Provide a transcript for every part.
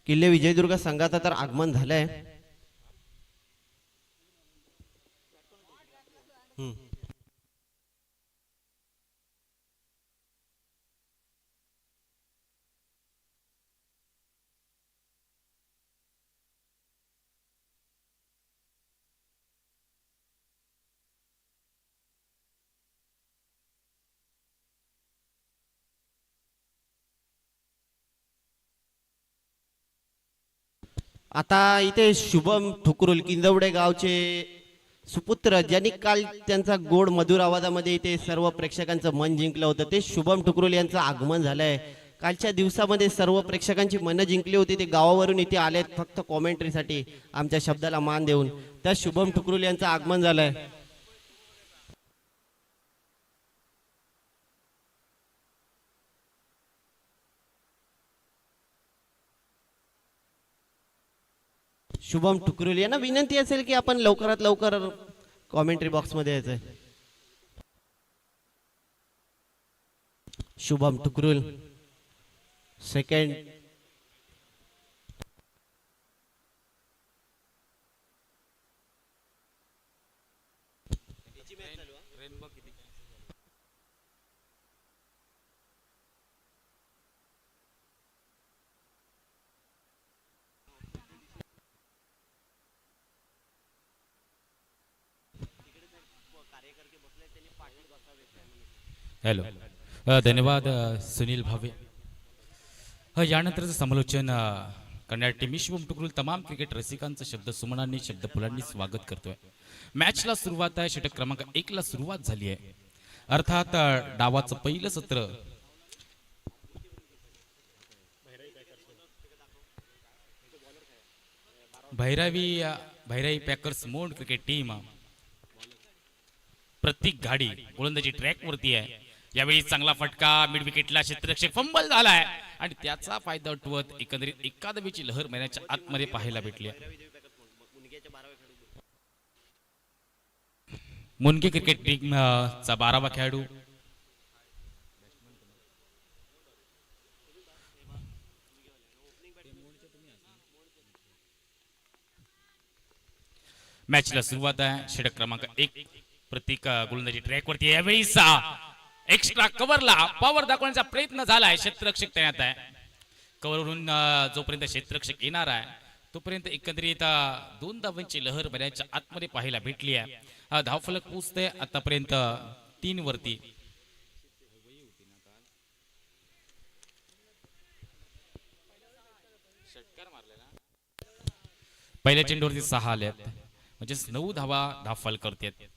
किल्ले विजयदुर्ग संघाचं तर आगमन झालंय. आता इथे शुभम ठुकरुल किंदवडे गावचे सुपुत्र ज्यांनी काल त्यांचा गोड मधुर आवाजामध्ये इथे सर्व प्रेक्षकांचं मन जिंकलं होतं ते शुभम ठुकरुल यांचं आगमन झालंय. कालच्या दिवसामध्ये सर्व प्रेक्षकांची मनं जिंकली होती. ते गावावरून इथे आलेत फक्त कॉमेंट्रीसाठी आमच्या शब्दाला मान देऊन. त्या शुभम ठुकरुल यांचं आगमन झालंय. शुभम ठुकरुल यांना विनंती असेल की आपण लवकरात लवकर कॉमेंट्री बॉक्स मध्ये यायचंय. शुभम ठुकरुल सेकंड. हॅलो, धन्यवाद सुनील भावे. यानंतरचं समालोचन करण्यासाठी टीम शुभम ठुकरुल तमाम क्रिकेट रसिकांचं शब्द सुमनांनी शब्द फुलांनी स्वागत करतोय. मॅचला सुरुवात आहे. षटक क्रमांक 1 ला सुरुवात झाली आहे. अर्थात डावाचं पहिलं सत्र भैराई पॅकर्स मोड क्रिकेट टीम प्रत्येक गाडी गोलंदाजी ट्रॅक वरती आहे. यावेळी चांगला फटका मिड विकेटला क्षेत्ररक्षक फंबल झालाय आणि त्याचा फायदा उठवत एकंदरीत एकादमीची लहर महिन्याच्या आतमध्ये पाहायला भेटली. मुनगे क्रिकेट टीम चा 12वा खेळाडू मॅचला सुरुवात आहे. षटक क्रमांक 1 प्रत्येक गोलंदाजी ट्रॅक वरती. यावेळी एक्स्ट्रा कव्हरला पॉवर दाखवण्याचा प्रयत्न झालाय. क्षेत्ररक्षक तैनात आहे. कव्हरवरून जोपर्यंत क्षेत्ररक्षक येणार आहे तोपर्यंत एकंदरीत 2 धावांची लहर बऱ्याच्या आतमध्ये पाहायला भेटली आहे. धावफलक पोहोचते आतापर्यंत 3 वरती. पहिल्या चेंडूवरती 6 आलेत म्हणजे 9 धावा धावफल करतात.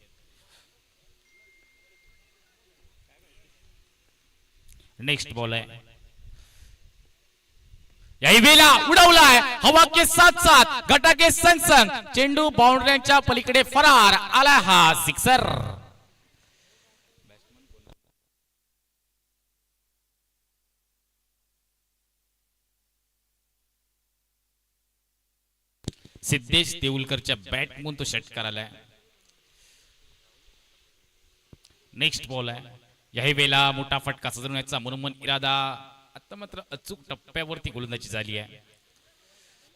नेक्स्ट बॉल आहे. याही वेळेला उडवलाय हवा के साथ साथ गटा के संग संग चेंडू बाउंड्रीच्या पलीकडे फरार आला. हा सिक्सर. सिद्धेश देऊलकरच्या बॅट म्हणून तो षटकार आलाय. नेक्स्ट बॉल आहे. याही वेळेला मोठा फटका सजवण्याचा मनोमन इरादा आता मात्र अचूक टप्प्यावरती गोलंदाजी झाली आहे.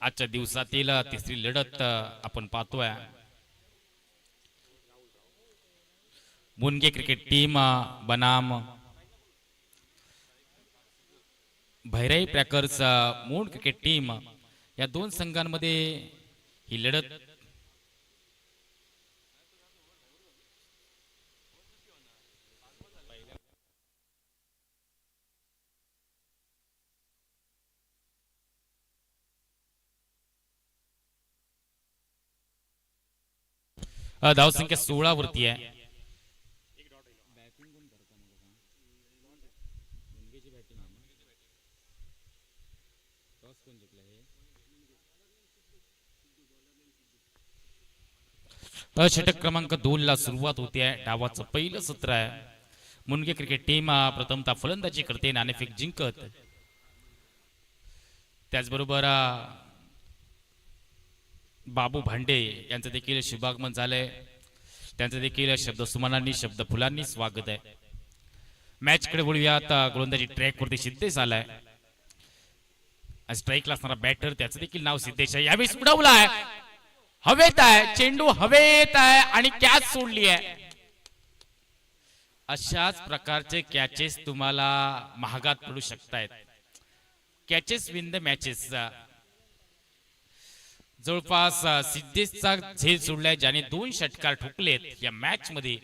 आजच्या दिवसातील तिसरी लढत आपण पाहतोय. मुनगे क्रिकेट टीम बनाम भैराई पॅकर्स मोड क्रिकेट टीम या 2 संघांमध्ये ही लढत धावसंख्या 16 वरती आहे. षटक क्रमांक 2 ला सुरुवात होते आहे. डावाचं पहिलं सत्र आहे. मुनगे क्रिकेट टीम प्रथमतः फलंदाजी करते नाणेफेक जिंकत. त्याचबरोबर बाबू भांडे यांचं देखील शुभागमन झालंय. त्यांचं देखील शब्द सुमनांनी शब्द फुलांनी स्वागत आहे. मॅच कडे वळूयात. गोलंदाजी ट्रॅक वरती सिद्धेश आलाय. स्ट्राईकला असणारा बॅटर त्याचं देखील नाव सिद्धेश आहे. यावेळेस उडवलाय, हवेत आहे, चेंडू हवेत आहे आणि कॅच सोडली आहे. अशाच प्रकारचे कॅचेस तुम्हाला महागात पडू शकतायत. Catches win the matches. जवळपास सिद्धेशचा झेल सोडलाय, ज्याने 2 षटकार ठोकलेत या मॅच मध्ये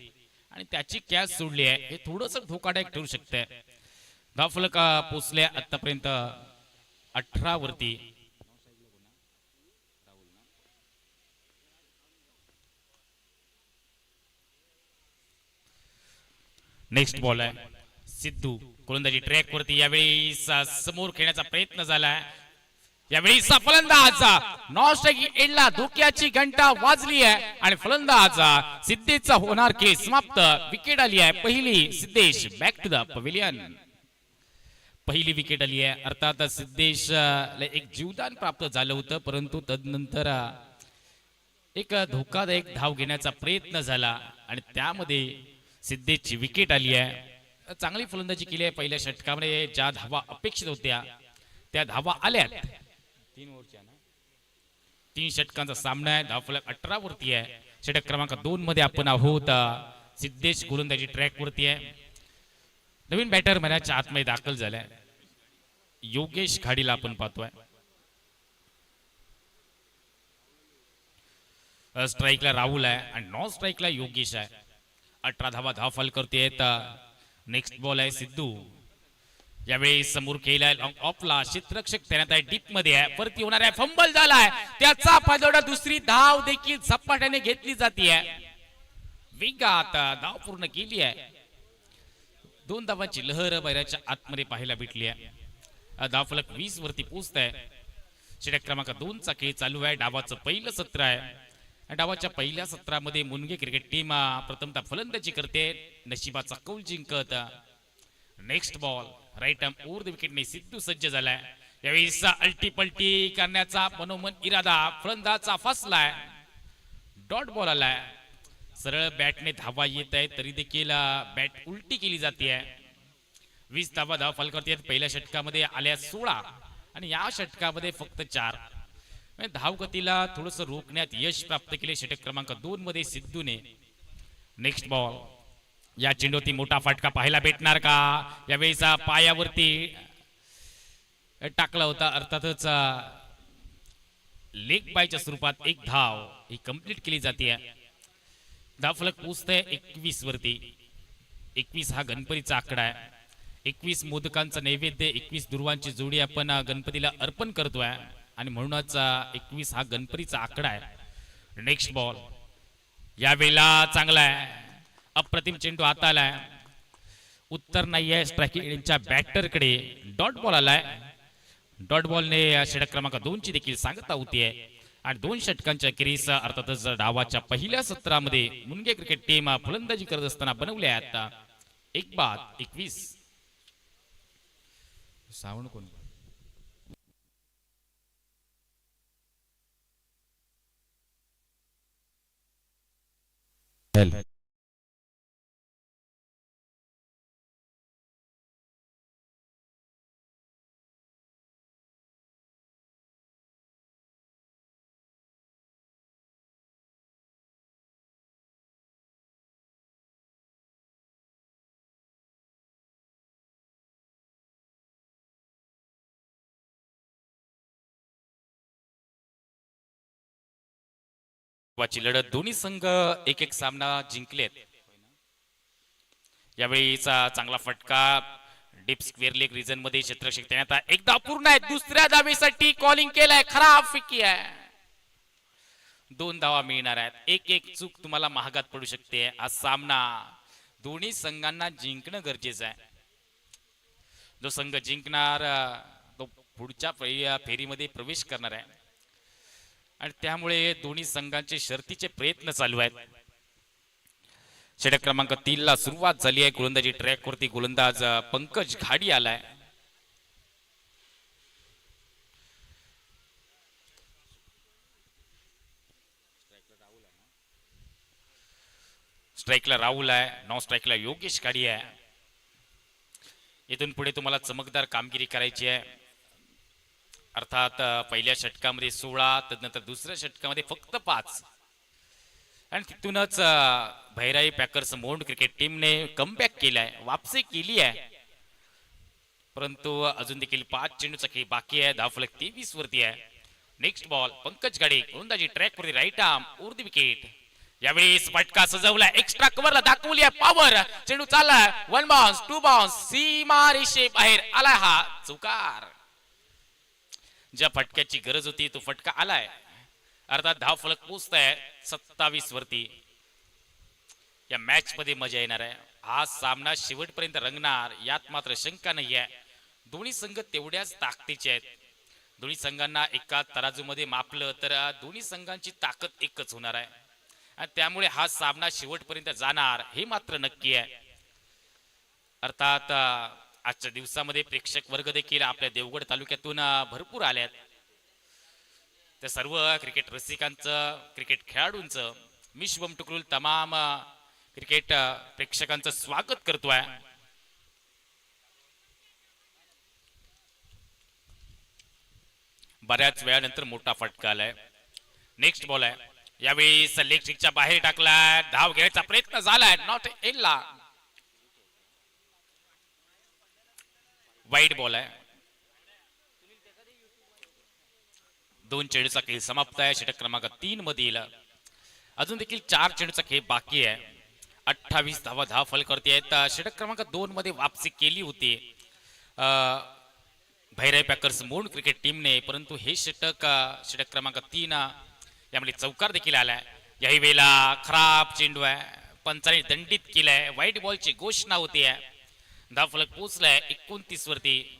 आणि त्याची कॅच सोडली आहे. हे थोडस धोकादायक ठरू शकतंय. धावफलक पोचले आतापर्यंत 18 वरती. नेक्स्ट बॉल आहे सिद्धू, गोलंदाजी ट्रॅक वरती. यावेळी समोर खेळण्याचा प्रयत्न झाला. यावेळी फलंदाज नॉन स्ट्राइक एंडला धोक्याची घंटा वाजली आहे आणि फलंदाज सिद्धेशचा होणार खेळ समाप्त. विकेट आली आहे पहिली. Siddhesh back to the pavilion. पहिली विकेट आली आहे. अर्थात सिद्धेश एक जीवदान प्राप्त झालं होतं, परंतु तदनंतर एक धोकादायक धाव घेण्याचा प्रयत्न झाला आणि त्यामध्ये सिद्धेशची विकेट आली आहे. चांगली फलंदाजी केली आहे. पहिल्या षटकामध्ये ज्या धावा अपेक्षित होत्या त्या धावा आल्यात. 3 षटकांचा सामना आहे. धावफलक 18 वरती आहे. षटक क्रमांक 2 मध्ये आपण आहोत. सिद्धेश गोलंदाजी ट्रॅक वरती आहे. नवीन बॅटर मॅचच्या आतमध्ये दाखल झालाय. योगेश खाडीला आपण पाहतोय. स्ट्राईकला राहुल आहे आणि नॉन स्ट्राईकला योगेश आहे. 18 धावा धावफल करतेत. नेक्स्ट बॉल आहे सिद्धू. यावेळी समोर केलाय लॉंग ऑफला. क्षेत्ररक्षक तैनात आहे. डीप मध्ये आहे. वरती होणार आहे. फंबल झालाय. त्याचा फायदा. दुसरी धाव देखील झपाट्याने घेतली जाते. वेगात धाव पूर्ण केली आहे. 2 धावांची लहर बैराच्या आतमध्ये पाहायला भेटली आहे. धावफलक 20 वरती पोहोचत आहे. षटक क्रमांक 2 चा खेळ चालू आहे. डावाचं पहिलं सत्र आहे. डावाच्या पहिल्या सत्रामध्ये मुनगे क्रिकेट टीम प्रथमतः फलंदाजी करते. नशिबाचा कौल जिंकत. Next ball right arm over the विकेटने सिद्धू सज्ज झालाय. यावेळी अल्टी पलटी करण्याचा मनोमन इरादा फलंदाजाचा फसलाय. डॉट बॉल आलाय. सरळ बॅटने धावा येत आहे तरी देखील बॅट उलटी केली जाते. 20 धावा धाव फलकावरती पहिल्या षटकामध्ये आल्या 16 आणि या षटकामध्ये फक्त 4. धाव गतीला थोडस रोखण्यात यश प्राप्त केले षटक क्रमांक 2 मध्ये सिद्धूने. Next ball. या चेंडूवरती मोठा फटका पाहायला भेटणार का? यावेळीचा पायावरती टाकला होता. अर्थातच लेग बायच्या स्वरूपात एक धाव ही कंप्लीट केली जाते. धावफलक पोहोचतंय 21 वरती. 21 हा गणपतीचा आकडा आहे. 21 मोदकांचा नैवेद्य, 21 दुर्वांची जोडी आपण गणपतीला अर्पण करतोय आणि म्हणूनच 21 हा गणपतीचा आकडा आहे. Next ball. यावेळेला चांगला आहे. अप्रतिम चेंडू हात आलाय. उत्तर नाहीये स्ट्रायकिंगच्या बॅटरकडे. डॉट बॉल आलाय. डॉट बॉलने षटक क्रमांक 2 ची देखील सांगता होतीये आणि 2 षटकांच्या अखेरीस अर्थातच डावाच्या पहिल्या सत्रामध्ये मुनगे क्रिकेट टीम फलंदाजी करत असताना बनवल्या आता 1 बाद 21. सावण कोण ची लढत. दोन्ही संघ एक सामना जिंकलेत. यावेळीचा चांगला फटका डीप स्क्वेअर लेग रिजन मध्ये क्षेत्ररक्षक तैनात आहे. एकदा पूर्ण आहे. दुसऱ्या धावेसाठी कॉलिंग केलाय. खराब फिकी आहे. 2 धावा मिळणार आहेत. एक चूक तुम्हाला महागात पडू शकते. हा सामना दोन्ही संघांना जिंकणं गरजेचं आहे. जो संघ जिंकणार तो पुढच्या फेरीमध्ये प्रवेश करणार आहे आणि त्यामुळे दोन्ही संघांचे शर्तीचे प्रयत्न चालू आहेत. षटक क्रमांक 3 ला सुरुवात झाली आहे. गोलंदाजी ट्रॅक वरती गोलंदाज पंकज घाडी आलाय. स्ट्राईकला राहुल आहे. नॉन स्ट्राईकला योगेश घाडी आहे. इथून पुढे तुम्हाला चमकदार कामगिरी करायची आहे. अर्थात पहिल्या षटकामध्ये 16, तदनंतर दुसऱ्या षटकामध्ये फक्त 5. आणि तिथूनच भैराई पॅकर्स मोंड क्रिकेट टीमने कमबॅक केलाय, वापसी केली आहे. परंतु अजून देखील 5 चेंडूचा खेळ बाकी आहे. धावफलक 23 वरती आहे. नेक्स्ट बॉल पंकज गाडे, गोलंदाजी ट्रॅक वरती right arm over the wicket. यावेळी फटका सजवला, एक्स्ट्रा कव्हरला दाखवली आहे पॉवर. चेंडू चाललाय 1 बाउन्स 2 बाउन्स, सीमा रेषे बाहेर आलाय हा चौकार. ज्या फटक्याची गरज होती तो फटका आलाय. अर्थात धाव फलक पोचताय 27 वरती. या मॅच मध्ये मजा येणार आहे. हा सामना शेवटपर्यंत रंगणार यात मात्र शंका नाही आहे. दोन्ही संघ तेवढ्याच ताकदीचे आहेत. दोन्ही संघांना एका तराजूमध्ये मापलं तर दोन्ही संघांची ताकद एकच होणार आहे आणि त्यामुळे हा सामना शेवटपर्यंत जाणार हे मात्र नक्की आहे. अर्थात आजच्या दिवसामध्ये प्रेक्षक वर्ग देखील आपल्या देवगड तालुक्यातून भरपूर आल्यात. त्या सर्व क्रिकेट रसिकांचं, क्रिकेट खेळाडूंचं मी शुभम टुकरुल तमाम क्रिकेट प्रेक्षकांचं स्वागत करतोय. बऱ्याच वेळानंतर मोठा फटका आलाय. नेक्स्ट बॉल आहे. यावेळी लेग स्टिकच्या बाहेर टाकलाय, धाव घ्यायचा प्रयत्न झालाय, नॉट एलला. वाईट बॉल आहे. 2 चेंडूचा खेळ समाप्त आहे. षटक क्रमांक 3 मधील अजून देखील 4 चेंडूचा खेळ बाकी आहे. 28 धावा धाव फलक करते आहेत. षटक क्रमांक 2 मध्ये वापसी केली होती भैराई पॅकर्स मोंड क्रिकेट टीमने, परंतु हे षटक क्रमांक 3 यामध्ये चौकार देखील आलाय. याही वेळेला खराब चेंडू आहे, पंचाने दंडित केलाय. व्हाईट बॉलची घोषणा होती आहे. धाव फलक पोहोचलाय 29 वरती.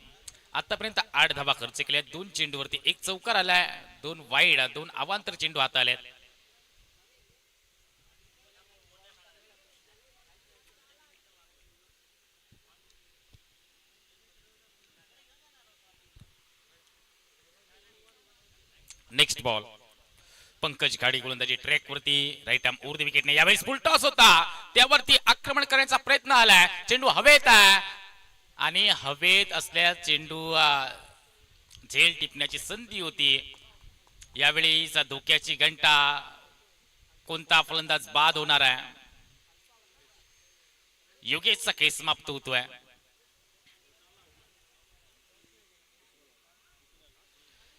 आतापर्यंत 8 धावा खर्च केल्या 2 चेंडूवरती. 1 चौकार आलाय, 2 वाईड, 2 अवांतर चेंडू हातात आलेत. नेक्स्ट बॉल पंकज गाडी, गोलंदाजी ट्रॅक वरती राईट आर्म ओव्हर द विकेटने. यावेळेस फुल टॉस होता, त्यावरती आक्रमण करण्याचा प्रयत्न आलाय. चेंडू हवेत आहे आणि हवेत असल्या चेंडू झेल टिपण्याची संधी होती. यावेळी धोक्याची घंटा, कोणता फलंदाज बाद होणार आहे. योगेशचा खेळ समाप्त होतोय.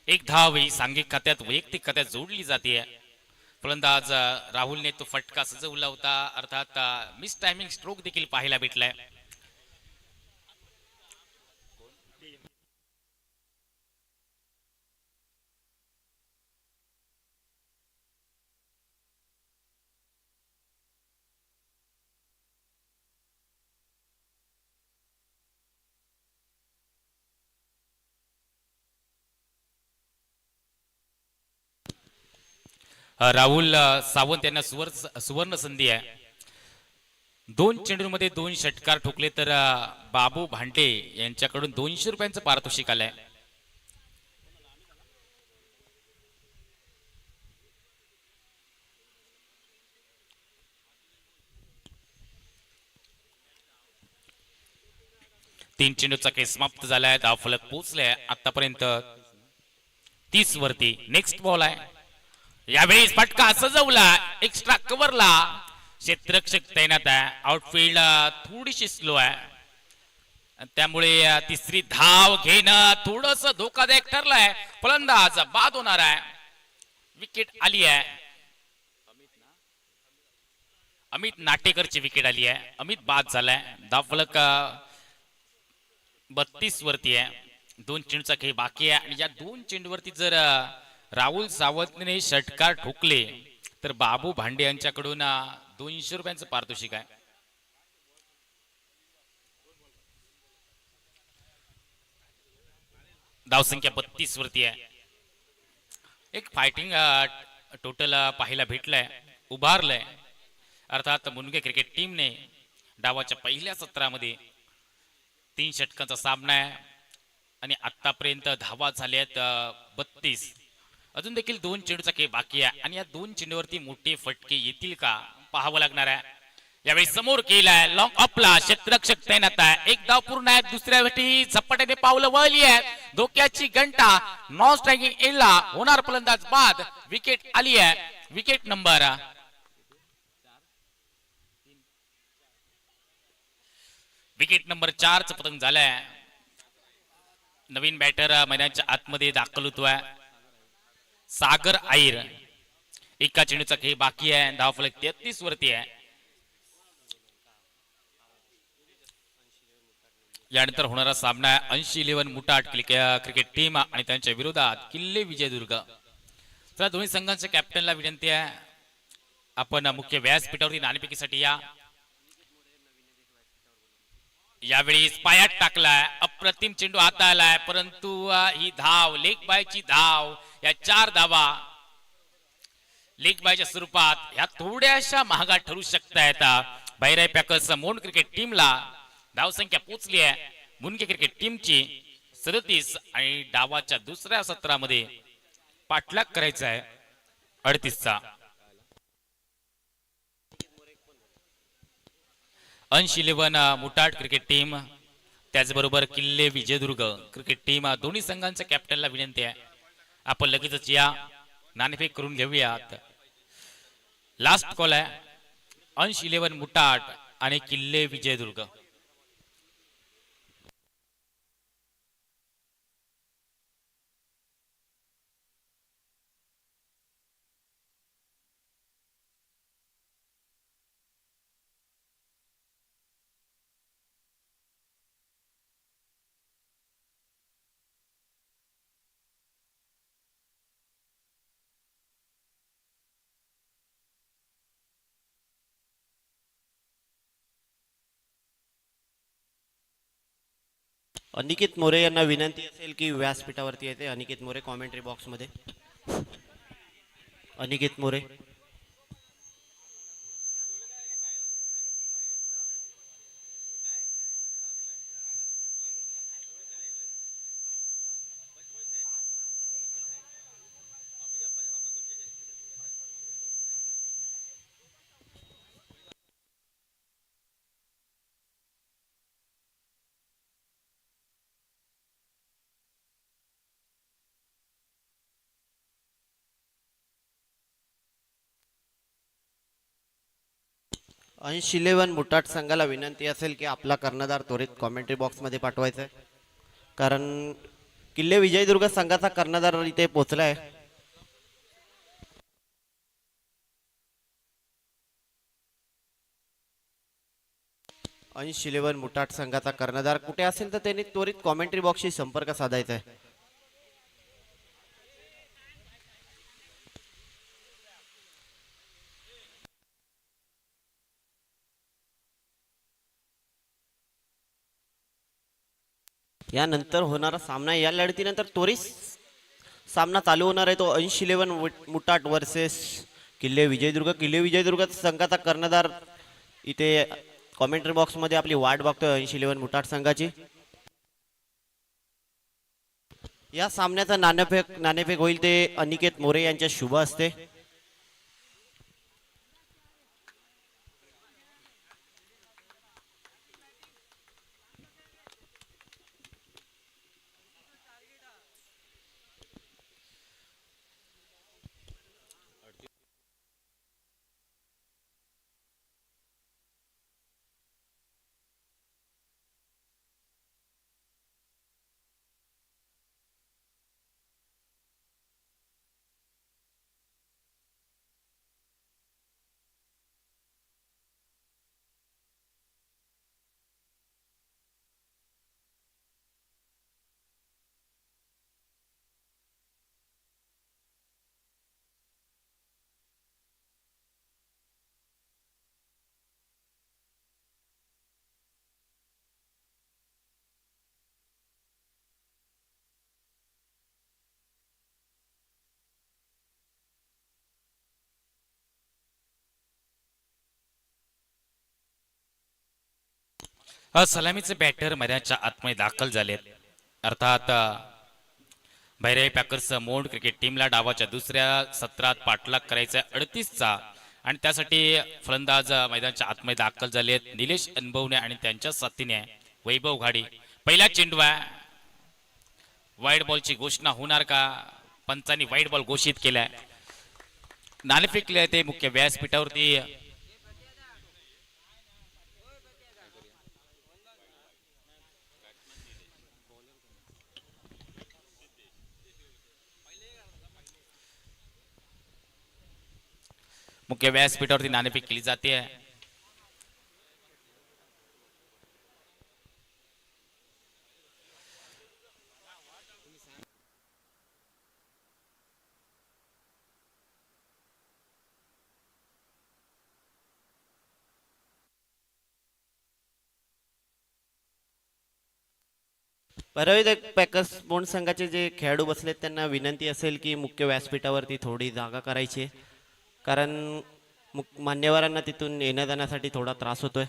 एक धाव ही सांघिक खात्यात वैयक्तिक खात्यात जोडली जाते. फलंदाज राहुलने तो फटका सजवला होता. अर्थात मिस टायमिंग स्ट्रोक देखील पाहायला भेटलाय. राहुल सावंत यांना सुवर्ण संधी आहे. 2 चेंडूमध्ये 2 षटकार ठोकले तर बाबू भांडे यांच्याकडून 200 रुपयांचं पारितोषिक आलंय. तीन चेंडूचा खेळ समाप्त झालाय. धाव फलक पोहोचलाय आतापर्यंत 30 वरती. नेक्स्ट बॉल आहे. यावेळी फटका सजवला, एक्स्ट्रा कव्हरला क्षेत्ररक्षक तैनात आहे. आउटफील्ड थोडीशी स्लो आहे, त्यामुळे तिसरी धाव घेणं थोडस धोकादायक ठरलंय. फलंदाज बाद होणार आहे. विकेट आली आहे. अमित नाटेकरची विकेट आली आहे. अमित बाद झालाय. धाव फलक 32 वरती आहे. 2 चेंडूचा खेळ बाकी आहे आणि या 2 चेंडूवरती जर राहुल सावंतने षटकार ठोकले तर बाबू भांडे यांच्याकडून 200 रुपयांचं पारितोषिक आहे. धावसंख्या 32 वरती आहे. एक फायटिंग टोटल पाहायला भेटलंय, उभारलंय. अर्थात मुनगे क्रिकेट टीमने डावाच्या पहिल्या सत्रामध्ये 3 षटकांचा सामना आहे आणि आतापर्यंत धावा झाल्यात 32. अजून देखील 2 चेंडूचा खेळ बाकी आहे आणि या 2 चेंडूवरती मोठे फटके येतील का पाहावं लागणार आहे. यावेळी समोर केलाय लॉंग अपला क्षेत्ररक्षक तैनात आहे. एक धाव पूर्ण आहे. दुसऱ्या वेळी झपाट्याने पावलं वळली आहेत. धोक्याची घंटा नॉन स्ट्रायकिंग एला होणार फलंदाज बाद. विकेट आली आहे. विकेट नंबर विकेट नंबर 4 चं पतंग झालंय. नवीन बॅटर मैदानाच्या आतमध्ये दाखल होतोय सागर आयर. एका चेंडूचा खेळ बाकी आहे. धावफलक 33 वरती आहे. यानंतर होणारा सामना आहे 80-11 मुटाट क्रिकेट टीम आणि त्यांच्या विरोधात किल्ले विजयदुर्ग. तर दोन्ही संघांच्या कॅप्टनला विनंती आहे आपण मुख्य व्यासपीठावरती नाणेफेकीसाठी या. यावेळी पायात टाकलाय. अप्रतिम चेंडू हाता आलाय परंतु ही धाव लेग बायची धाव. या 4 धावा लेग बायच्या स्वरूपात ह्या थोड्याशा महागात ठरू शकतायत. भैराई पॅकर्स मोंड क्रिकेट टीमला धावसंख्या पोचली आहे मुनगे क्रिकेट टीमची 37 आणि डावाच्या दुसऱ्या सत्रामध्ये पाठलाग करायचा आहे 38चा. 80-11 मुटाट क्रिकेट टीम त्याचबरोबर किल्ले विजयदुर्ग क्रिकेट टीम दोन्ही संघांच्या कॅप्टनला विनंती आहे आपण लगेचच या नाणेफेक करून घेऊयात. लास्ट कॉल आहे 80-11 मुटाट आणि किल्ले विजयदुर्ग. अनिकेत मोरे यांना विनंती असेल की व्यासपीठावरती येते. अनिकेत मोरे कॉमेंट्री बॉक्समध्ये. अनिकेत मोरे. अंश 11 मुटाट संघाला विनंती असेल की आपला कर्णधार त्वरित कॉमेंट्री बॉक्समध्ये पाठवायचा आहे कारण किल्ले विजयदुर्ग संघाचा कर्णधार इथे पोहोचलाय. अंश 11 मुटाट संघाचा कर्णधार कुठे असेल तर त्यांनी त्वरित कॉमेंट्री बॉक्सशी संपर्क साधायचा आहे. यानंतर होणारा सामना या लढतीनंतर त्वरित सामना चालू होणार आहे तो अंश 11 मुटाट वर्सेस किल्ले विजयदुर्ग. किल्ले विजयदुर्ग संघाचा कर्णधार इथे कॉमेंट्री बॉक्समध्ये आपली वाट बघतोय अंश 11 मुटाट संघाची. या सामन्याचा नाणेफेक होईल ते अनिकेत मोरे यांच्या शुभ हस्ते. सलामीचे बॅटर मैदानाच्या आतमध्ये दाखल झालेत. अर्थात भैराई पॅकर्स मोंड क्रिकेट टीमला डावाच्या दुसऱ्या सत्रात पाठलाग करायचा 38चा आणि त्यासाठी फलंदाज मैदानाच्या आतमध्ये दाखल झाले आहेत निलेश अनबवणे आणि त्यांच्या साथीने वैभव घाडी. पहिला चेंडू आहे, वाईट बॉलची घोषणा होणार का? पंचांनी वाईट बॉल घोषित केलाय. नाणेफेक ते मुख्य व्यासपीठावरती. मुख्य व्यासपीठावरती नाणेफेक केली जाते. परवेदक पॅकर्स बोंड संघाचे जे खेळाडू बसलेत त्यांना विनंती असेल की मुख्य व्यासपीठावरती थोडी जागा करायची, कारण मान्यवरांना तिथून येण्या जाण्यासाठी थोडा त्रास होतोय.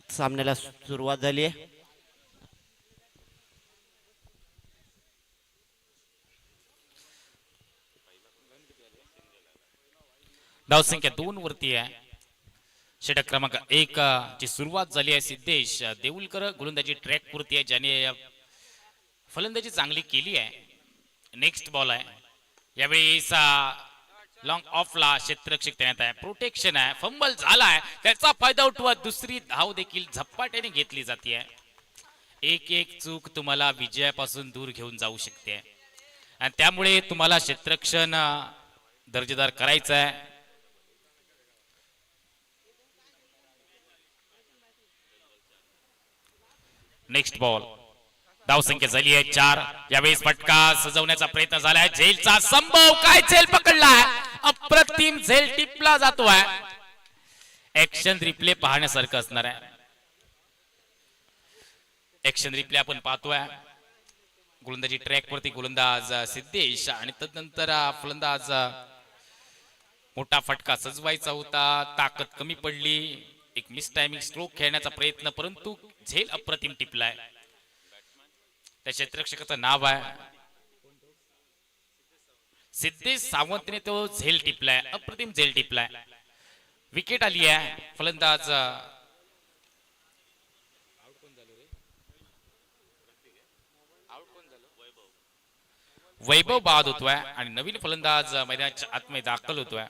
सामन्याला सुरुवात झाली आहे. धावसंख्या 2 वरती आहे. षटक क्रमांक 1 ची सुरुवात झाली आहे. सिद्धेश देऊलकर गोलंदाजी ट्रॅक वरती आहे, ज्याने फलंदाजी चांगली केली आहे. नेक्स्ट बॉल आहे. यावेळी लॉंग ऑफला क्षेत्ररक्षक देण्यात आहे. प्रोटेक्शन आहे, फंबल झालाय, त्याचा फायदा उठवत दुसरी धाव देखील झपाट्याने घेतली जाते. एक एक चूक तुम्हाला विजयापासून दूर घेऊन जाऊ शकते आणि त्यामुळे तुम्हाला क्षेत्ररक्षण दर्जेदार करायचं आहे. Next ball. धावसंख्या झाली आहे 4. यावेळेस फटका सजवण्याचा प्रयत्न झालाय. झेलचा संभव, काय झेल पकडलाय, अप्रतिम झेल टिपला जातोय. ऍक्शन रिप्ले पाहण्यासारखं असणार आहे. ऍक्शन रिप्ले आपण पाहतोय. गोलंदाजी ट्रॅक वरती गोलंदाज सिद्धेश आणि तदनंतर फलंदाज. मोठा फटका सजवायचा होता, ताकद कमी पडली. एक मिस टायमिंग स्ट्रोक खेळण्याचा प्रयत्न, परंतु झेल अप्रतिम टिपलाय. त्या क्षेत्ररक्षकाचं नाव आहे सिद्धेश सावंतने तो झेल टिपलाय, अप्रतिम झेल टिपलाय. विकेट आली आहे. फलंदाज वैभव बाद होतोय आणि नवीन फलंदाज मैदानाच्या आतमध्ये दाखल होतोय.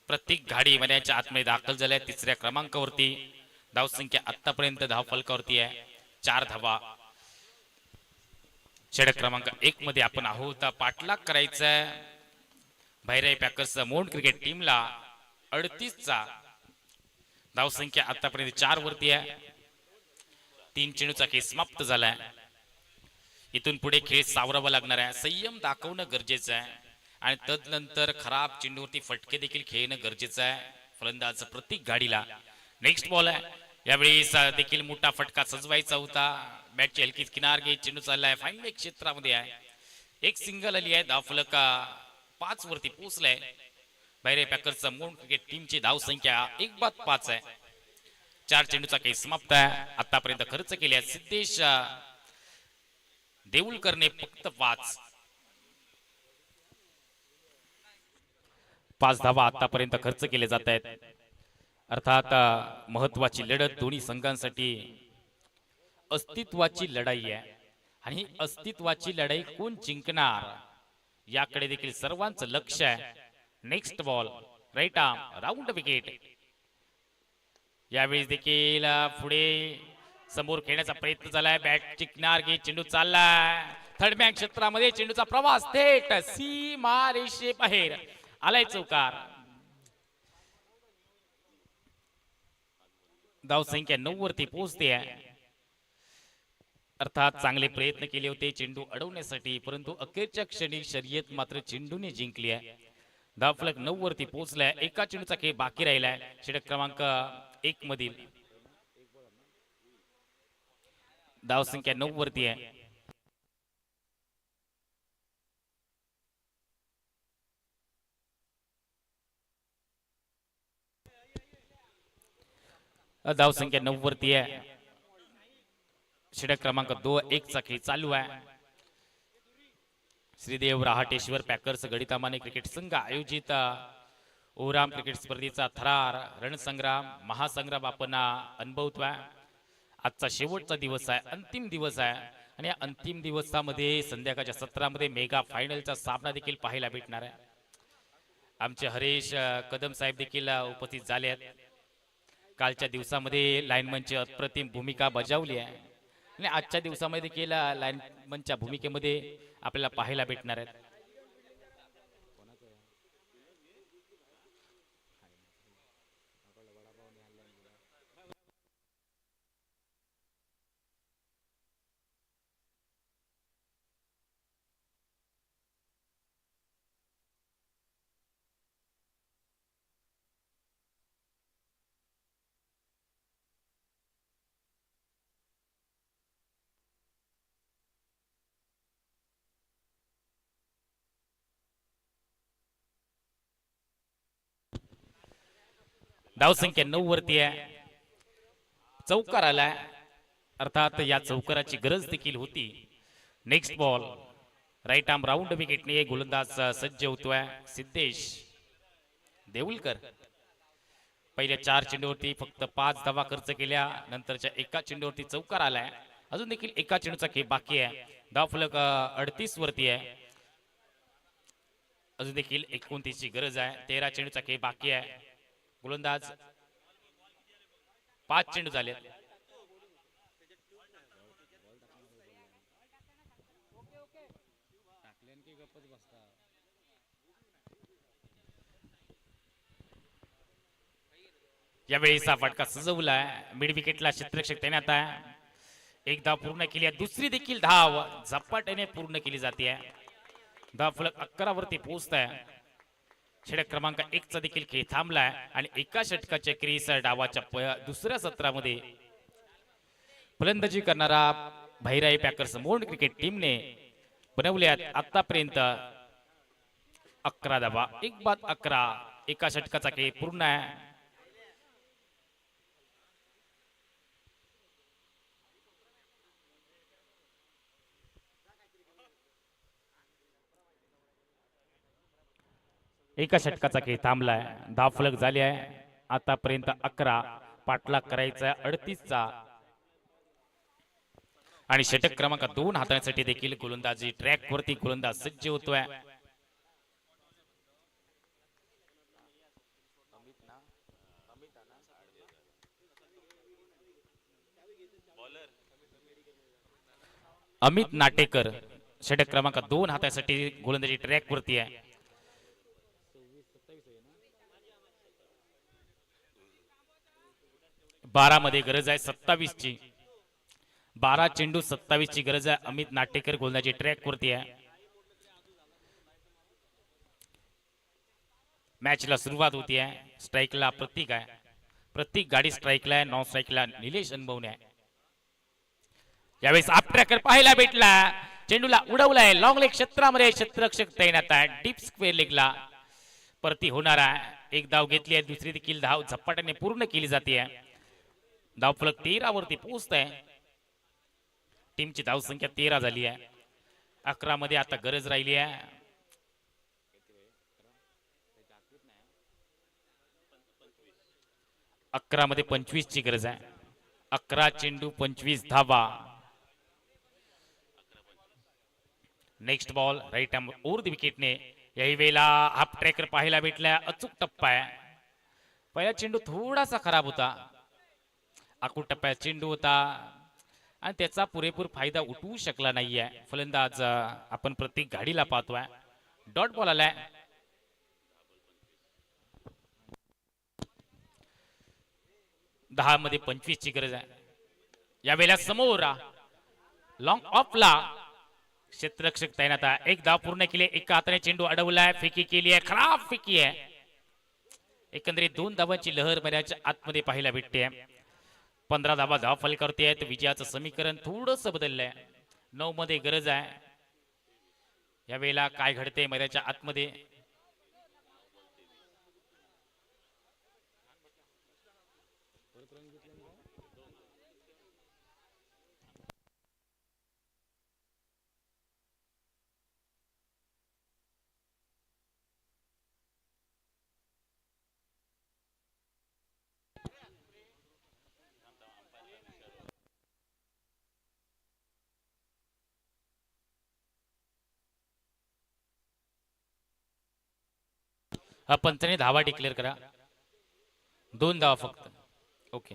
प्रतीक घाडी मैदानाच्या आतमध्ये दाखल झाल्या 3ऱ्या क्रमांकावरती. धावसंख्या आतापर्यंत धाव फलकावरती आहे 4 धावा. षटक क्रमांक 1 मध्ये आपण आहोत. पाठलाग करायचा भैराई पॅकर्स मोंड क्रिकेट टीमला 38चा. धावसंख्या आतापर्यंत 4 वरती आहे. 3 चेंडूचा खेळ समाप्त झालाय. इथून पुढे खेळ सावरावा लागणार आहे. संयम दाखवणं गरजेचं आहे आणि तदनंतर खराब चेंडूवरती फटके देखील खेळणं गरजेचं आहे फलंदाज प्रतीक घाडीला. नेक्स्ट बॉल आहे. यावेळी देखील मोठा फटका सजवायचा होता. बॅटची हलकी किनार घे, चेंडू चाललाय फाईन क्षेत्रामध्ये आहे. एक सिंगल आली आहे. धावफलक 5 वरती पोहोचलाय. भैराई पॅकर्सचा मोंड क्रिकेट टीमची धावसंख्या 1-5 आहे. 4 चेंडूचा खेळ समाप्त आहे. आतापर्यंत खर्च केले सिद्धेश देऊलकरने फक्त 5 धावा आतापर्यंत खर्च केले जात आहेत. अर्थात महत्वाची लढत दोन्ही संघांसाठी अस्तित्वाची लढाई आहे आणि अस्तित्वाची लढाई कोण जिंकणार याकडे देखील सर्वांचं लक्ष आहे. Next ball right arm round wicket. यावेळी देखील पुढे समोर खेळण्याचा प्रयत्न झालाय. बॅटची किनार घे, चेंडू चाललाय थर्ड बँक क्षेत्रामध्ये. चेंडूचा प्रवास थेट सीमा रेषेबाहेर आलाय. चौकार. धावसंख्या 9 वरती पोहोचते आहे. अर्थात चांगले प्रयत्न केले होते चेंडू अडवण्यासाठी, परंतु अखेरच्या क्षणी शर्यत मात्र चेंडूने जिंकली आहे. धावफलक 9 वरती पोहोचलाय. एका चेंडूचा खेळ बाकी राहिलाय षटक क्रमांक 1 मधील. धावसंख्या 9 वरती आहे. धावसंख्या 9 वरती आहे. षटक क्रमांक 2-1 चा खेळ चालू आहे. श्रीदेव रहाटेश्वर पॅकर्स गडितामाने क्रिकेट संघ आयोजित ओराम क्रिकेट स्पर्धेचा थरार रणसंग्राम महासंग्राम आपण अनुभवतोय. आजचा शेवटचा दिवस आहे, अंतिम दिवस आहे आणि या अंतिम दिवसामध्ये संध्याकाळच्या सत्रामध्ये मेगा फायनलचा सामना देखील पाहायला भेटणार आहे. आमचे हरेश कदम साहेब देखील उपस्थित झाले आहेत. कालच्या दिवसामध्ये लाईनमनची अप्रतिम भूमिका बजावली आहे आणि आजच्या दिवसामध्ये देखील लाईनमनच्या भूमिकेमध्ये आपल्याला पाहायला भेटणार आहेत. धावसंख्या 9 वरती आहे. चौकार आलाय, अर्थात या चौकाराची गरज देखील होती. Next ball right arm round विकेटने गोलंदाज सज्ज होतोय सिद्धेश देऊलकर. पहिल्या 4 चेंडूवरती फक्त 5 धावा खर्च केल्या, नंतरच्या एका चेंडूवरती चौकार आलाय. अजून देखील एका चेंडूचा खेळ बाकी आहे. धाव फलक 38 वरती आहे. अजून देखील 29 ची गरज आहे. 13 चेंडूचा खेळ बाकी आहे. गोलंदाज 5 चेंडू झाले. यावेळीचा फटका सजवलाय. मिड विकेटला क्षेत्ररक्षक तैनात आहे. एक धाव पूर्ण केली आहे, दुसरी देखील धाव झपाट्याने पूर्ण केली जाते. धाव फलक 11 वरती पोहोचत आहे. षटक क्रमांक 1 चा देखील खेळ थांबलाय आणि एका षटकाच्या क्रीस डावाच्या दुसऱ्या सत्रामध्ये फलंदाजी करणारा भैराई पॅकर्स मोंड क्रिकेट टीमने बनवल्यात आतापर्यंत 11 धावा. 1-11 एका षटकाचा खेळ पूर्ण आहे. एका षटकाचा खेळ थांबलाय. धाव फलक झाली आहे आतापर्यंत 11. पाठलाग करायचा 38 चा आणि षटक क्रमांक 2 हाताळण्यासाठी देखील गोलंदाजी ट्रॅक वरती गोलंदाज सज्ज होतोय. अमित नाटेकर षटक क्रमांक 2 हाताळण्यासाठी गोलंदाजी ट्रॅक वरती आहे. 12 मध्ये गरज आहे 27 ची. 12 चेंडू 27 ची गरज आहे. अमित नाटेकर गोलंदाजी ट्रॅक वरती आहे. मॅचला सुरुवात होती आहे. स्ट्राईकला प्रतीक आहे. प्रतीक गाडी स्ट्राईकला आहे. नॉन स्ट्राईकला निलेश अनबवणे आहे. यावेळेस आप ट्रॅकर पाहायला भेटला. चेंडूला उडवलाय लॉंग लेग क्षेत्रामध्ये क्षेत्ररक्षक तैनात आहे. डीप स्क्वेअर लेगला परती होणार आहे. एक धाव घेतली आहे, दुसरी देखील धाव झपाट्याने पूर्ण केली जाते. धाव फलक 13 वरती पोहोचत आहे. टीमची धाव संख्या 13 झाली आहे. 11 मध्ये आता गरज राहिली आहे. अकरा मध्ये 25 ची गरज आहे. 11 चेंडू 25 धावा. Next ball right arm over the विकेटने याही वेळेला हाफ ट्रॅकर पाहायला भेटला. अचूक टप्पा आहे. पहिला चेंडू थोडासा खराब होता. आखूड टप्प्यात चेंडू होता आणि त्याचा पुरेपूर फायदा उठवू शकला नाहीये फलंदाज. आपण प्रत्येक गाडीला पाहतोय. डॉट बॉल आलाय. दहा मध्ये 25 ची गरज आहे. यावेळेला समोर लॉंग ऑफला क्षेत्ररक्षक तैनात आहे. एक धाव पूर्ण केली. एका हाताने चेंडू अडवलाय. फेकी केली आहे. खराब फेकी आहे. एकंदरीत 2 धावांची लहर मर्याच्या आतमध्ये पाहायला भेटते. 15 धावा धाव फलकावरती आहेत. विजयाचं समीकरण थोडंसं बदललंय. 9 मध्ये गरज आहे. यावेळेला काय घडते मर्याच्या आतमध्ये हा पंचाने धावा डिक्लेअर करा. 2 धावा फक्त. ओके.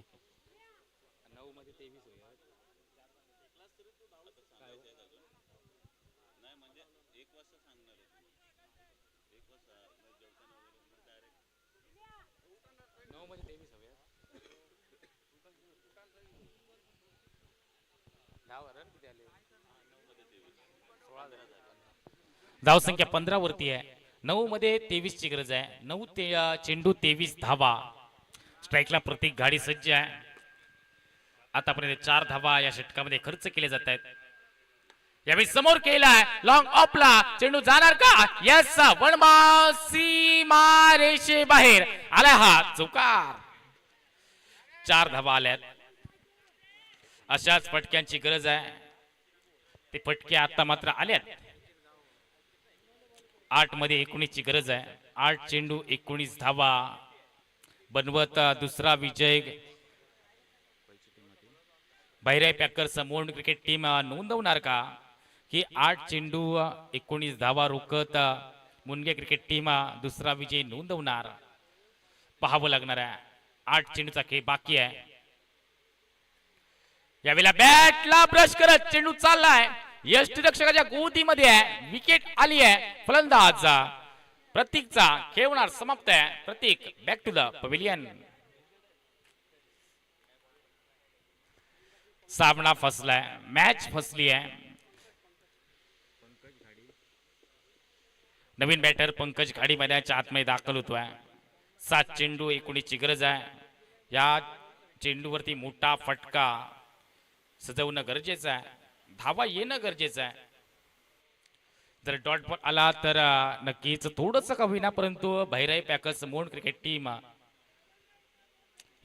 धावसंख्या 15 वरती आहे. 9 मध्ये 23 ची गरज आहे. 9 चेंडू 23 धावा. स्ट्राईकला प्रत्येक गाडी सज्ज आहे. आतापर्यंत 4 धावा या षटकामध्ये खर्च केले जात आहेत. यावेळी समोर केलाय लॉंग ऑफला चेंडू जाणार का? यस, वणमा सीमा रेषे बाहेर आला. हा चौकार. 4 धावा आल्यात. अशाच फटक्यांची गरज आहे. ते फटके आता मात्र आल्यात. 8 मध्ये 19 ची गरज आहे. 8 चेंडू 19 धावा बनवत दुसरा विजय बहिराई पॅकर्स मोंड क्रिकेट टीम नोंदवणार का? की 8 चेंडू 19 धावा रोखत मुनगे क्रिकेट टीम दुसरा विजय नोंदवणार? पाहावं लागणार आहे. 8 चेंडूचा खेळ बाकी आहे. यावेळेला बॅटला ब्रश करत चेंडू चाललाय. यष्टीरक्षकाच्या गोदीमध्ये आहे. विकेट आली आहे. फलंदाज प्रतीकचा खेळणार समाप्त आहे. प्रतीक बॅक टू द पवेलियन. सामना फसलाय. मॅच फसली आहे. नवीन बॅटर पंकज घाडी मैदानाच्या आतमध्ये दाखल होतोय. 7 चेंडू 19 ची गरज आहे. या चेंडूवरती मोठा फटका सजवणं गरजेचं आहे. धावा येणं गरजेचं आहे. जर डॉट बॉल आला तर नक्कीच थोडंसं का होईना, परंतु बहिराई पॅकर्स मोंड क्रिकेट टीम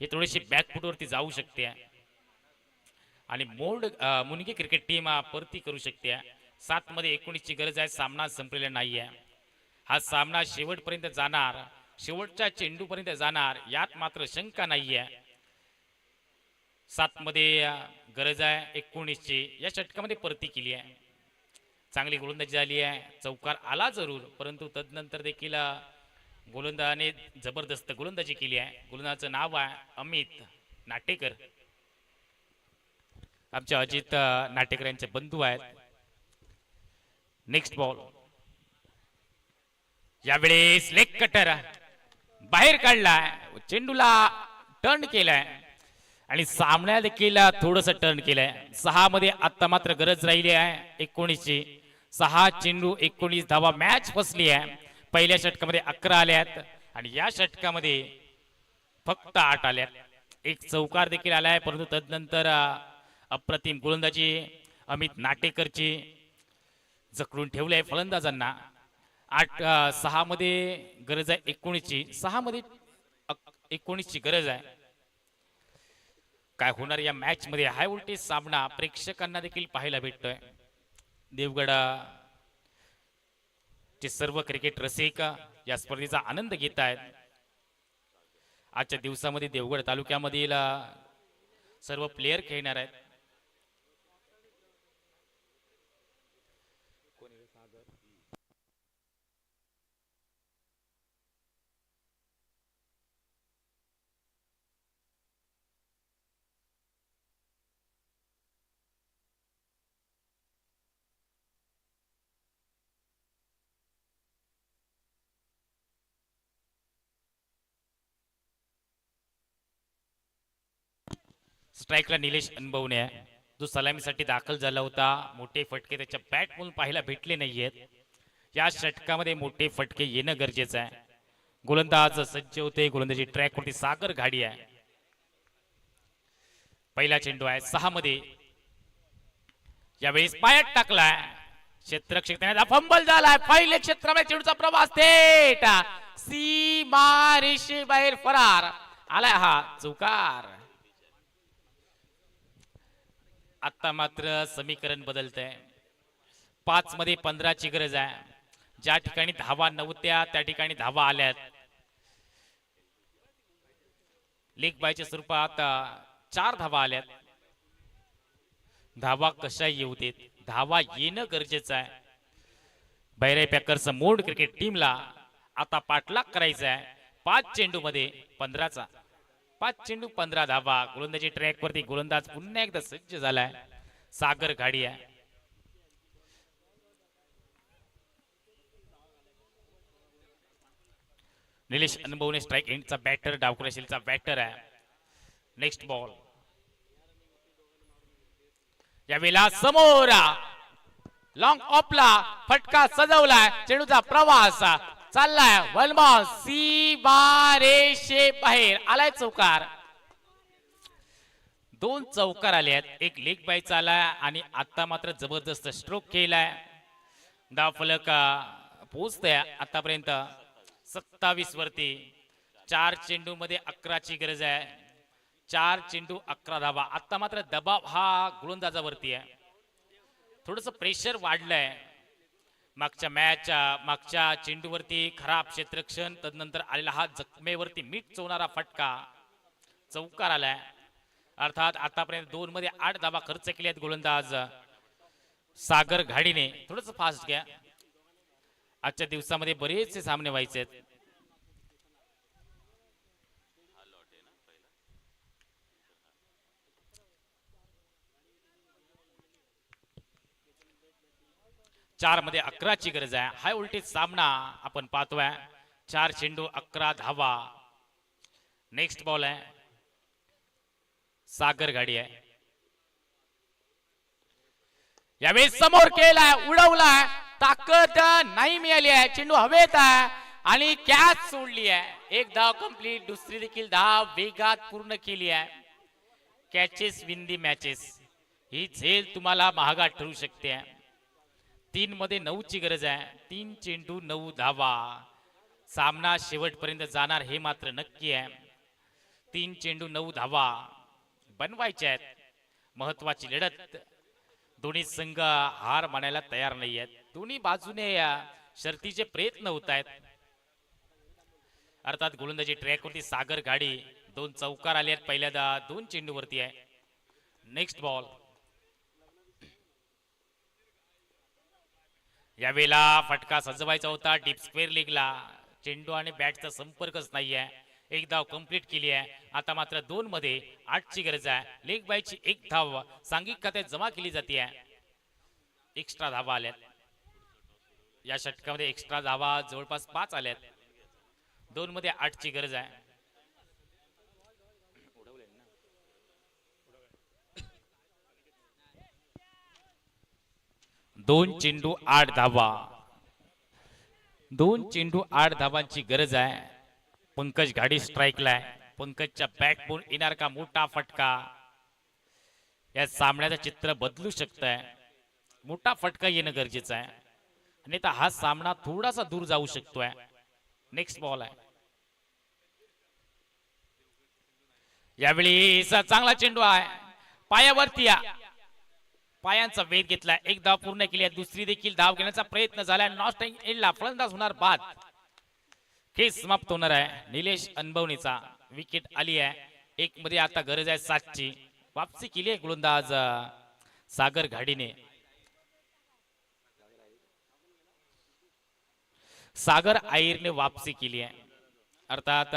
हे थोडीशी बॅकफुटवरती जाऊ शकते आणि मुनगे क्रिकेट टीम परती करू शकते. 7 मध्ये 19 ची गरज आहे. सामना संपलेला नाहीये. हा सामना शेवटपर्यंत जाणार, शेवटच्या चेंडूपर्यंत जाणार यात मात्र शंका नाहीये. 7 मध्ये गरज आहे 19 ची. या षटकामध्ये परती केली आहे. चांगली गोलंदाजी झाली आहे. चौकार आला जरूर, परंतु तदनंतर देखील गोलंदाजाने जबरदस्त गोलंदाजी केली आहे. गोलंदाजाचं नाव आहे अमित नाटेकर. आमचे अजित नाटेकर यांचे बंधू आहेत. Next ball. यावेळेस लेग कटर बाहेर काढलाय. चेंडूला टर्न केलाय आणि सामन्या देखील थोडस टर्न केलंय. 6 मध्ये आता मात्र गरज राहिली आहे 19 ची. 6 चेंडू 19 धावा. मॅच फसली आहे. पहिल्या षटकामध्ये 11 आल्यात आणि या षटकामध्ये फक्त 8 आल्यात. एक चौकार देखील आलाय, परंतु तदनंतर अप्रतिम गोलंदाजी अमित नाटेकरची जखडून ठेवले फलंदाजांना. 6 मध्ये गरज आहे 19 ची. 6 मध्ये 19 ची गरज आहे. काय होणार या मॅच मध्ये? हाय व्होल्टेज सामना प्रेक्षकांना देखील पाहायला भेटतोय. देवगड चे सर्व क्रिकेट रसिक या स्पर्धेचा आनंद घेत आहेत. आजच्या दिवसामध्ये देवगड तालुक्यामधील सर्व प्लेयर खेळणार आहेत. स्ट्राईकला निलेश अनबवणे आहे, जो सलामीसाठी दाखल झाला होता. मोठे फटके त्याच्या बॅट म्हणून पाहायला भेटले नाहीयेत. या षटकामध्ये मोठे फटके येणं गरजेचं आहे. गोलंदाज सज्ज होते. गोलंदाजी ट्रॅकवरती सागर घाडी आहे. पहिला चेंडू आहे 6 मध्ये. यावेळेस पायात टाकलाय. क्षेत्ररक्षक त्याने फंबल झालाय. पहिल्या क्षेत्रामध्ये चेंडूचा प्रवास थेट सीमा रेषे बाहेर फरार आलाय. हा चौकार. आता मात्र समीकरण बदलतंय. 5 मध्ये 15 ची गरज आहे. ज्या ठिकाणी धावा नव्हत्या त्या ठिकाणी धावा आल्यात. लेग बायच्या स्वरूपात 4 धावा आल्यात. धावा कशा येऊ देत, धावा येणं गरजेचं आहे. बहिराई पॅकर्स मोंड क्रिकेट टीमला आता पाठलाग करायचा आहे 5 चेंडू मध्ये 15चा. 5 चेंडू 15 धावा. गोलंदाजी ट्रॅक वरती गोलंदाज पुन्हा एकदा सज्ज झालाय. सागर घाडी आहे. निलेश अनुभवने स्ट्राइक एंडचा बॅटर, डावकुराशीलचा बॅटर आहे. नेक्स्ट बॉल यावेळेला समोर लॉंग ऑफला फटका सजवलाय. चेंडूचा प्रवास चाललाय वलमा सी बारेशे बाहेर आलाय. चौकार. 2 चौकार आले आहेत. एक लेग बाय आलाय आणि आता मात्र जबरदस्त स्ट्रोक केलाय. धाव फलक पोहोचतोय आतापर्यंत 27 वरती. 4 चेंडू मध्ये 11 ची गरज आहे. 4 चेंडू 11 धावा. आता मात्र दबाव हा गोलंदाजावरती आहे. थोडस प्रेशर वाढलंय. मागच्या चेंडूवरती खराब क्षेत्ररक्षण, तदनंतर आलेला हा जखमेवरती मीठ चोवणारा फटका. चौकार आलाय. अर्थात आतापर्यंत 2 मध्ये 8 धावा खर्च केले आहेत गोलंदाज सागर घाडीने. थोडस फास्ट घ्या. आजच्या दिवसामध्ये बरेचसे सामने व्हायचे आहेत. चार मध्ये 11 ची गरज आहे. हाय व्होल्टेज सामना आपण पाहतोय. 4 चेंडू 11 धावा. नेक्स्ट बॉल आहे. सागर घाडी आहे. यावेळी समोर केलाय, उडवलाय, ताकद नाही मिळाली आहे. चेंडू हवेत आहे आणि कॅच सोडली आहे. एक धाव कंप्लीट. दुसरी देखील धाव वेगात पूर्ण केली आहे. Catches win the matches. ही झेल तुम्हाला महागात ठरू शकते. 3 मध्ये 9 ची गरज आहे. 3 चेंडू 9 धावा. सामना शेवटपर्यंत जाणार हे मात्र नक्की आहे. 3 चेंडू 9 धावा बनवायचे आहेत. महत्वाची लढत. दोन्ही संघ हार मानायला तयार नाही आहेत. दोन्ही बाजूने शर्तीचे प्रयत्न होत आहेत. अर्थात गोलंदाजी ट्रॅकवरती सागर घाडी. 2 चौकार आले आहेत पहिल्या 2 चेंडूवरती आहे. Next ball. यावेळेला फटका सजवायचा होता डीप स्क्वेअर लेगला. चेंडू आणि बॅटचा संपर्कच नाहीये. एक धाव कंप्लीट केली आहे. आता मात्र 2 मध्ये 8 ची गरज आहे. लेग बायची 1 धाव सांघिक खात्यात जमा केली जाते. एक्स्ट्रा धावा आल्यात. या षटकामध्ये एक्स्ट्रा धावा जवळपास 5 आल्यात. 2 मध्ये 8 ची गरज आहे. 2 चेंडू 8 धावा. 2 चेंडू 8 धावांची गरज आहे. पंकज घाडी स्ट्राइकला आहे. पंकजच्या बॅटबोन येणार का मोठा फटका. या सामन्याचं चित्र बदलू शकतंय. मोठा फटका येणं गरजेचं आहे. आणि हा सामना थोडासा दूर जाऊ शकतोय. नेक्स्ट बॉल आहे. यावेळी चांगला चेंडू आहे. पायावरती पायांचा वेध घेतला. 1 धाव पूर्ण केली आहे. दुसरी देखील धाव घेण्याचा प्रयत्न झाला. नॉट एंडला फलंदाज होणार बाद. खेळ समाप्त होणार आहे. निलेश अनबवणीचा विकेट आली आहे. 1 मध्ये आता गरज आहे 7 ची. वापसी केली आहे गोलंदाज सागर घाडीने. सागर आयरने वापसी केली आहे. अर्थात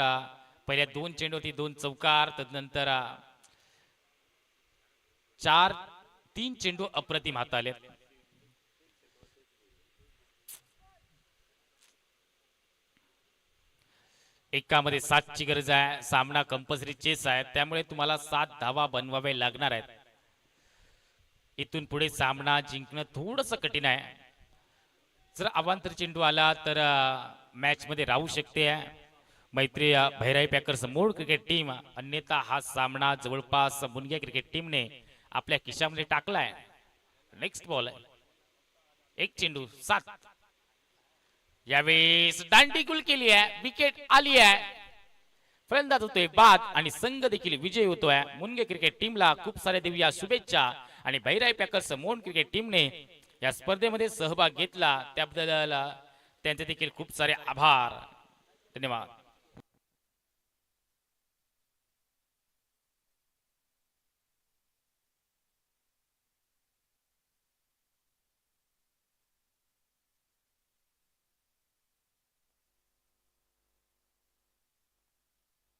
पहिल्या 2 चेंडूवरती 2 चौकार, तदनंतर 3 चेंडू अप्रतिम हात आले. एकामध्ये 7 ची गरज आहे. सामना कंपल्सरी चेस आहे, त्यामुळे तुम्हाला 7 धावा बनवावे लागणार आहेत. इथून पुढे सामना जिंकणं थोडंसं कठीण आहे. जर अवांतर चेंडू आला तर मॅच मध्ये राहू शकते मैत्री भैराई पॅकर्स मूळ क्रिकेट टीम. अन्यथा हा सामना जवळपास मुनगे क्रिकेट टीमने आपल्या खिशामध्ये टाकलाय. नेक्स्ट बॉल आहे. 1 चेंडू 7. यावेळेस दांडी गुल केली आहे. विकेट आली आहे. फलंदाज होतोय बाद आणि संघ देखील विजय होतोय. मुनगे क्रिकेट टीमला खूप साऱ्या देऊया शुभेच्छा. आणि भैराई पॅकर्स मोन क्रिकेट टीमने या स्पर्धेमध्ये सहभाग घेतला त्याबद्दल त्यांचे देखील खूप सारे आभार. धन्यवाद.